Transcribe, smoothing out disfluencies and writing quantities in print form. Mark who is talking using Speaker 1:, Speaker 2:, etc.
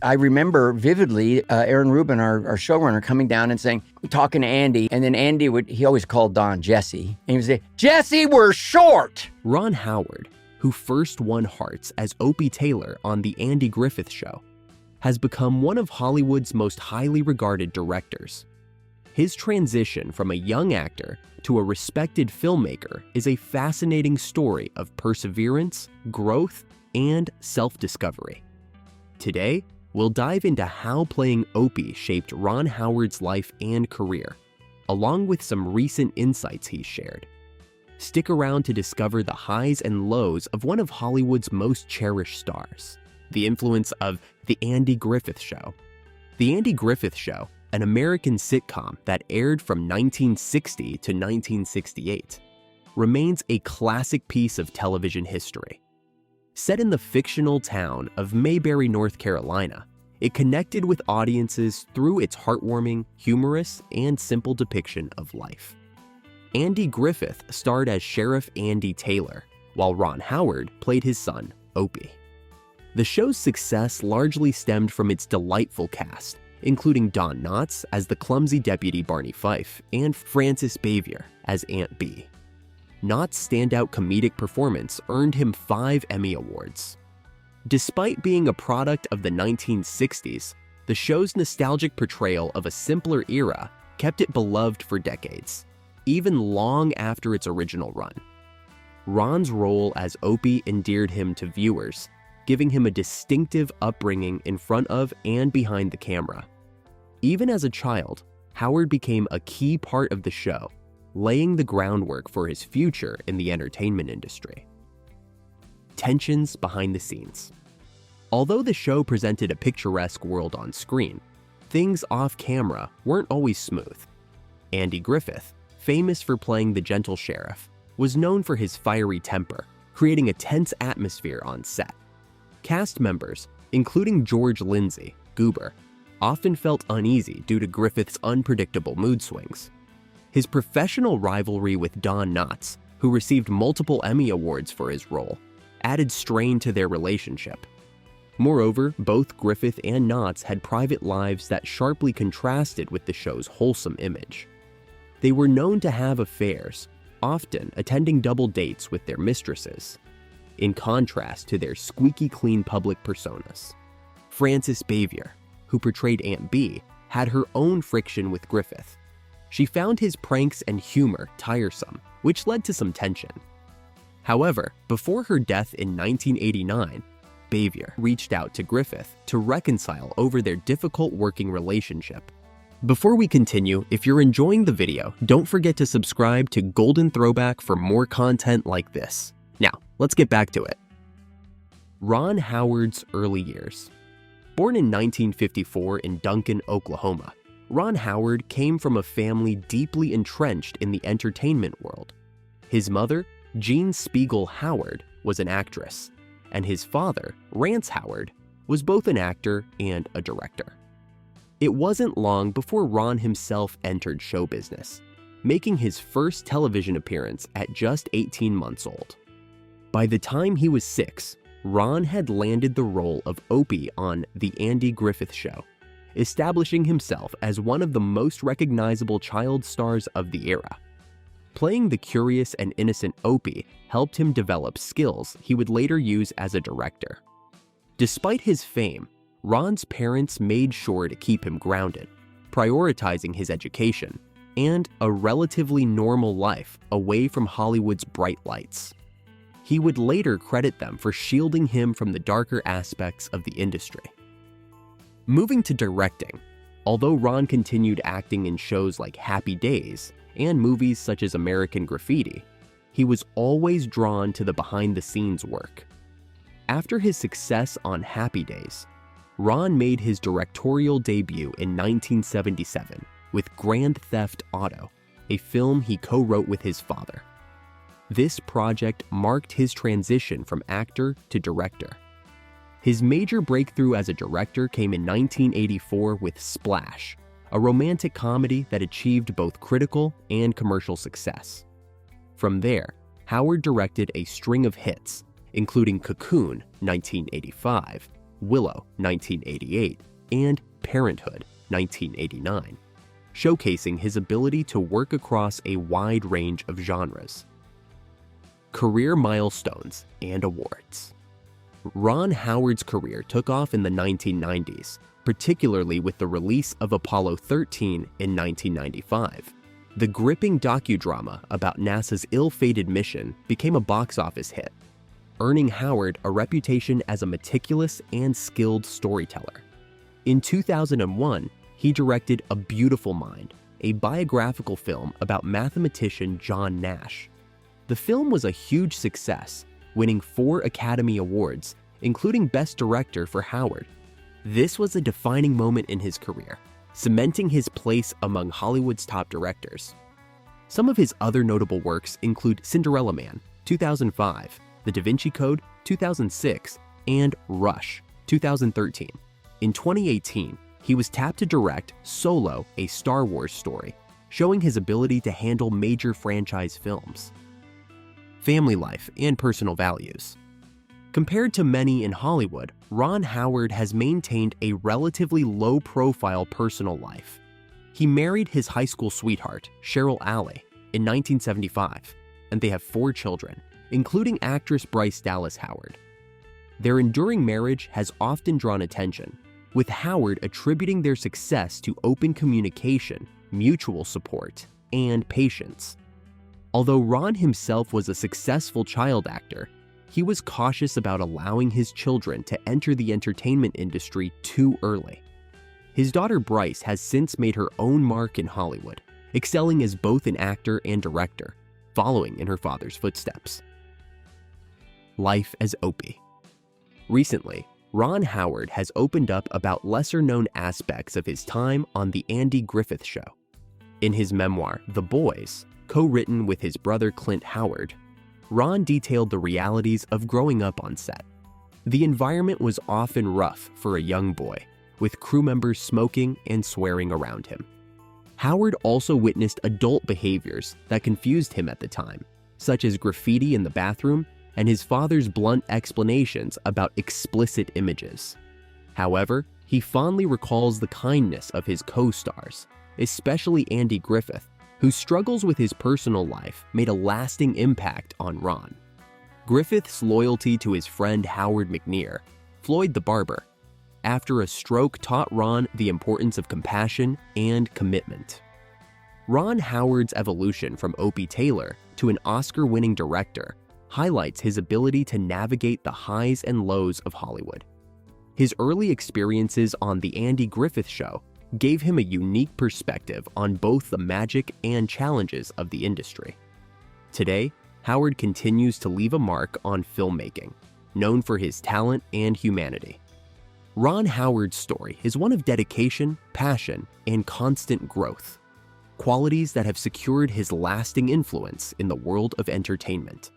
Speaker 1: I remember vividly Aaron Rubin, our showrunner, coming down and saying, talking to Andy, and then he always called Don Jesse, and he would say, Jesse, we're short.
Speaker 2: Ron Howard, who first won hearts as Opie Taylor on The Andy Griffith Show, has become one of Hollywood's most highly regarded directors. His transition from a young actor to a respected filmmaker is a fascinating story of perseverance, growth, and self-discovery. Today, we'll dive into how playing Opie shaped Ron Howard's life and career, along with some recent insights he's shared. Stick around to discover the highs and lows of one of Hollywood's most cherished stars, the influence of The Andy Griffith Show. The Andy Griffith Show, an American sitcom that aired from 1960 to 1968, remains a classic piece of television history. Set in the fictional town of Mayberry, North Carolina, it connected with audiences through its heartwarming, humorous, and simple depiction of life. Andy Griffith starred as Sheriff Andy Taylor, while Ron Howard played his son, Opie. The show's success largely stemmed from its delightful cast, including Don Knotts as the clumsy deputy Barney Fife and Frances Bavier as Aunt Bee. Knott's standout comedic performance earned him 5 Emmy Awards. Despite being a product of the 1960s, the show's nostalgic portrayal of a simpler era kept it beloved for decades, even long after its original run. Ron's role as Opie endeared him to viewers, giving him a distinctive upbringing in front of and behind the camera. Even as a child, Howard became a key part of the show, laying the groundwork for his future in the entertainment industry. Tensions behind the scenes. Although the show presented a picturesque world on screen, things off-camera weren't always smooth. Andy Griffith, famous for playing the gentle sheriff, was known for his fiery temper, creating a tense atmosphere on set. Cast members, including George Lindsay, Goober, often felt uneasy due to Griffith's unpredictable mood swings. His professional rivalry with Don Knotts, who received multiple Emmy Awards for his role, added strain to their relationship. Moreover, both Griffith and Knotts had private lives that sharply contrasted with the show's wholesome image. They were known to have affairs, often attending double dates with their mistresses, in contrast to their squeaky clean public personas. Frances Bavier, who portrayed Aunt Bee, had her own friction with Griffith. She found his pranks and humor tiresome, which led to some tension. However, before her death in 1989, Bavier reached out to Griffith to reconcile over their difficult working relationship. Before we continue, if you're enjoying the video, don't forget to subscribe to Golden Throwback for more content like this. Now, let's get back to it. Ron Howard's early years. Born in 1954 in Duncan, Oklahoma, Ron Howard came from a family deeply entrenched in the entertainment world. His mother, Jean Spiegel Howard, was an actress, and his father, Rance Howard, was both an actor and a director. It wasn't long before Ron himself entered show business, making his first television appearance at just 18 months old. By the time he was 6, Ron had landed the role of Opie on The Andy Griffith Show, establishing himself as one of the most recognizable child stars of the era. Playing the curious and innocent Opie helped him develop skills he would later use as a director. Despite his fame, Ron's parents made sure to keep him grounded, prioritizing his education and a relatively normal life away from Hollywood's bright lights. He would later credit them for shielding him from the darker aspects of the industry. Moving to directing, although Ron continued acting in shows like Happy Days and movies such as American Graffiti, he was always drawn to the behind-the-scenes work. After his success on Happy Days, Ron made his directorial debut in 1977 with Grand Theft Auto, a film he co-wrote with his father. This project marked his transition from actor to director. His major breakthrough as a director came in 1984 with Splash, a romantic comedy that achieved both critical and commercial success. From there, Howard directed a string of hits, including Cocoon, 1985, Willow, 1988, and Parenthood, 1989, showcasing his ability to work across a wide range of genres. Career milestones and awards. Ron Howard's career took off in the 1990s, particularly with the release of Apollo 13 in 1995. The gripping docudrama about NASA's ill-fated mission became a box office hit, earning Howard a reputation as a meticulous and skilled storyteller. In 2001, he directed A Beautiful Mind, a biographical film about mathematician John Nash. The film was a huge success, winning 4 Academy Awards, including Best Director for Howard. This was a defining moment in his career, cementing his place among Hollywood's top directors. Some of his other notable works include Cinderella Man, 2005, The Da Vinci Code, 2006, and Rush, 2013. In 2018, he was tapped to direct Solo, a Star Wars story, showing his ability to handle major franchise films. Family life and personal values. Compared to many in Hollywood, Ron Howard has maintained a relatively low-profile personal life. He married his high school sweetheart, Cheryl Alley, in 1975, and they have 4 children, including actress Bryce Dallas Howard. Their enduring marriage has often drawn attention, with Howard attributing their success to open communication, mutual support, and patience. Although Ron himself was a successful child actor, he was cautious about allowing his children to enter the entertainment industry too early. His daughter Bryce has since made her own mark in Hollywood, excelling as both an actor and director, following in her father's footsteps. Life as Opie. Recently, Ron Howard has opened up about lesser-known aspects of his time on The Andy Griffith Show. In his memoir, The Boys, co-written with his brother Clint Howard, Ron detailed the realities of growing up on set. The environment was often rough for a young boy, with crew members smoking and swearing around him. Howard also witnessed adult behaviors that confused him at the time, such as graffiti in the bathroom and his father's blunt explanations about explicit images. However, he fondly recalls the kindness of his co-stars, especially Andy Griffith, whose struggles with his personal life made a lasting impact on Ron. Griffith's loyalty to his friend Howard McNear, Floyd the Barber, after a stroke taught Ron the importance of compassion and commitment. Ron Howard's evolution from Opie Taylor to an Oscar-winning director highlights his ability to navigate the highs and lows of Hollywood. His early experiences on The Andy Griffith Show gave him a unique perspective on both the magic and challenges of the industry. Today, Howard continues to leave a mark on filmmaking, known for his talent and humanity. Ron Howard's story is one of dedication, passion, and constant growth, qualities that have secured his lasting influence in the world of entertainment.